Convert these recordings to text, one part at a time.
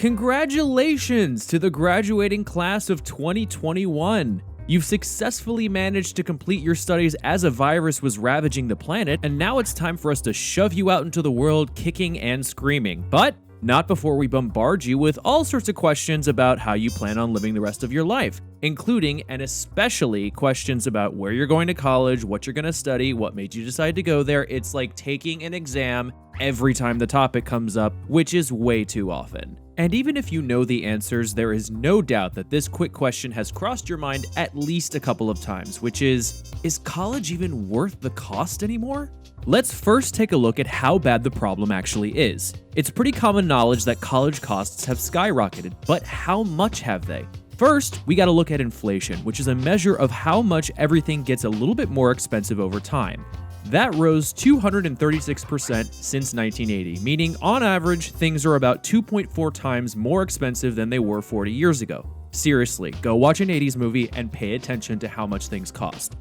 Congratulations to the graduating class of 2021! You've successfully managed to complete your studies as a virus was ravaging the planet, and now it's time for us to shove you out into the world kicking and screaming. But not before we bombard you with all sorts of questions about how you plan on living the rest of your life, including and especially questions about where you're going to college, what you're going to study, what made you decide to go there. It's like taking an exam every time the topic comes up, which is way too often. And even if you know the answers, there is no doubt that this quick question has crossed your mind at least a couple of times, which is college even worth the cost anymore? Let's first take a look at how bad the problem actually is. It's pretty common knowledge that college costs have skyrocketed, but how much have they? First, we gotta look at inflation, which is a measure of how much everything gets a little bit more expensive over time. That rose 236% since 1980, meaning on average, things are about 2.4 times more expensive than they were 40 years ago. Seriously, go watch an 80s movie and pay attention to how much things cost.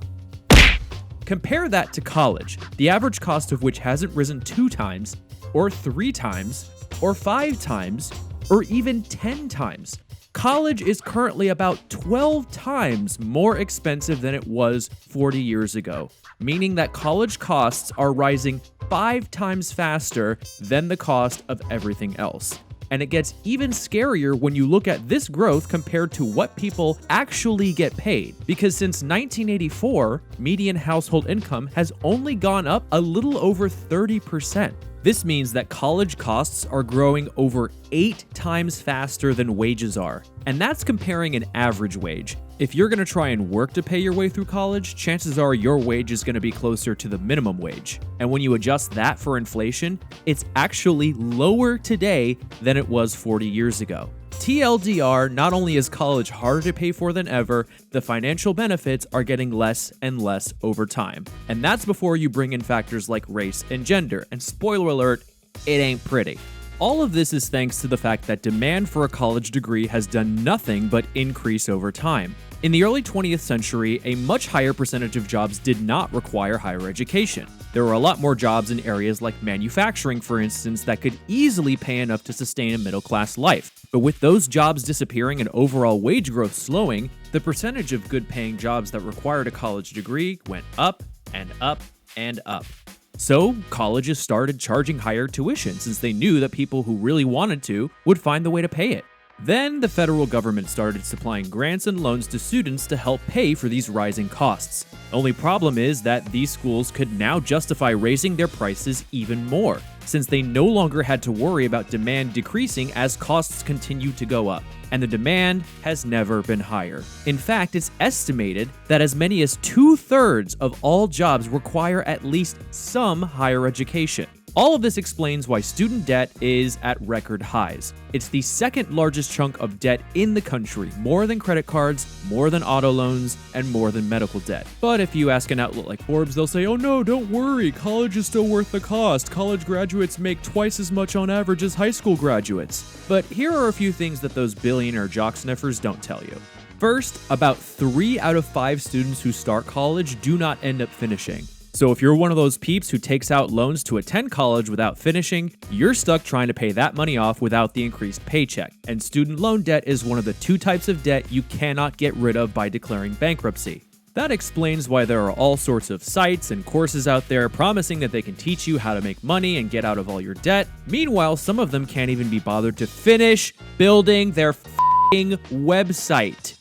Compare that to college, the average cost of which hasn't risen 2 times, or 3 times, or 5 times, or even 10 times. College is currently about 12 times more expensive than it was 40 years ago, meaning that college costs are rising 5 times faster than the cost of everything else. And it gets even scarier when you look at this growth compared to what people actually get paid. Because since 1984, median household income has only gone up a little over 30%. This means that college costs are growing over 8 times faster than wages are. And that's comparing an average wage. If you're going to try and work to pay your way through college, chances are your wage is going to be closer to the minimum wage. And when you adjust that for inflation, it's actually lower today than it was 40 years ago. TLDR, not only is college harder to pay for than ever, the financial benefits are getting less and less over time. And that's before you bring in factors like race and gender. And spoiler alert, it ain't pretty. All of this is thanks to the fact that demand for a college degree has done nothing but increase over time. In the early 20th century, a much higher percentage of jobs did not require higher education. There were a lot more jobs in areas like manufacturing, for instance, that could easily pay enough to sustain a middle-class life. But with those jobs disappearing and overall wage growth slowing, the percentage of good-paying jobs that required a college degree went up and up and up. So, colleges started charging higher tuition since they knew that people who really wanted to would find the way to pay it. Then, the federal government started supplying grants and loans to students to help pay for these rising costs. The only problem is that these schools could now justify raising their prices even more, since they no longer had to worry about demand decreasing as costs continue to go up. And the demand has never been higher. In fact, it's estimated that as many as 2/3 of all jobs require at least some higher education. All of this explains why student debt is at record highs. It's the second largest chunk of debt in the country, more than credit cards, more than auto loans, and more than medical debt. But if you ask an outlet like Forbes, they'll say, oh no, don't worry, college is still worth the cost. College graduates make twice as much on average as high school graduates. But here are a few things that those billionaire jock sniffers don't tell you. First, about 3 out of 5 students who start college do not end up finishing. So if you're one of those peeps who takes out loans to attend college without finishing, you're stuck trying to pay that money off without the increased paycheck. And student loan debt is one of the 2 types of debt you cannot get rid of by declaring bankruptcy. That explains why there are all sorts of sites and courses out there promising that they can teach you how to make money and get out of all your debt. Meanwhile, some of them can't even be bothered to finish building their f***ing website.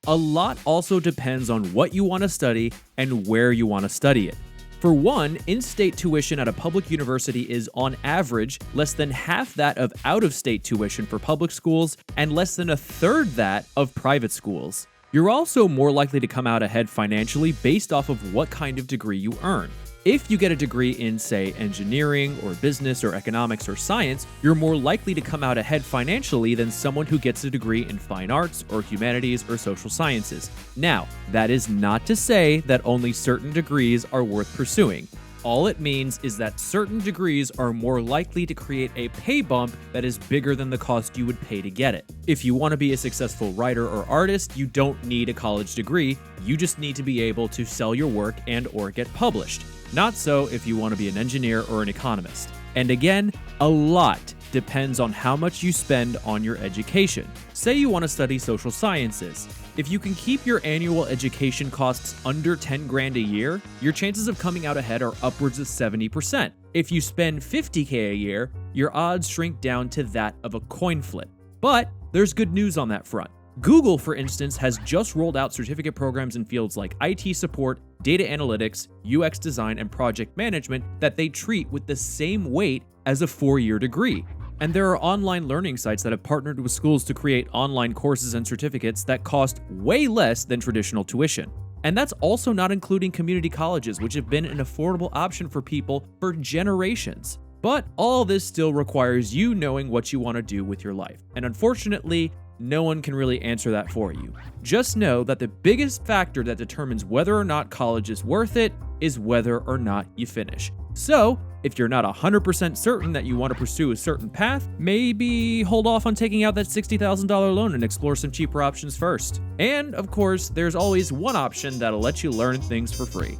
A lot also depends on what you want to study and where you want to study it. For one, in-state tuition at a public university is, on average, less than half that of out-of-state tuition for public schools and less than 1/3 that of private schools. You're also more likely to come out ahead financially based off of what kind of degree you earn. If you get a degree in, say, engineering or business or economics or science, you're more likely to come out ahead financially than someone who gets a degree in fine arts or humanities or social sciences. Now, that is not to say that only certain degrees are worth pursuing. All it means is that certain degrees are more likely to create a pay bump that is bigger than the cost you would pay to get it. If you want to be a successful writer or artist, you don't need a college degree. You just need to be able to sell your work and or get published. Not so if you want to be an engineer or an economist. And again, a lot depends on how much you spend on your education. Say you want to study social sciences. If you can keep your annual education costs under 10 grand a year, your chances of coming out ahead are upwards of 70%. If you spend 50K a year, your odds shrink down to that of a coin flip. But there's good news on that front. Google, for instance, has just rolled out certificate programs in fields like IT support, data analytics, UX design, and project management that they treat with the same weight as a 4-year degree. And there are online learning sites that have partnered with schools to create online courses and certificates that cost way less than traditional tuition. And that's also not including community colleges, which have been an affordable option for people for generations. But all this still requires you knowing what you want to do with your life. And unfortunately, no one can really answer that for you. Just know that the biggest factor that determines whether or not college is worth it is whether or not you finish. So, if you're not 100% certain that you want to pursue a certain path, maybe hold off on taking out that $60,000 loan and explore some cheaper options first. And, of course, there's always one option that'll let you learn things for free.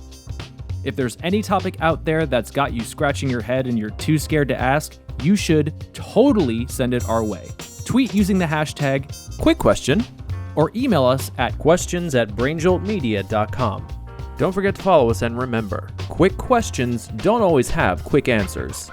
If there's any topic out there that's got you scratching your head and you're too scared to ask, you should totally send it our way. Tweet using the hashtag #QuickQuestion or email us at questions@brainjoltmedia.com. Don't forget to follow us, and remember, quick questions don't always have quick answers.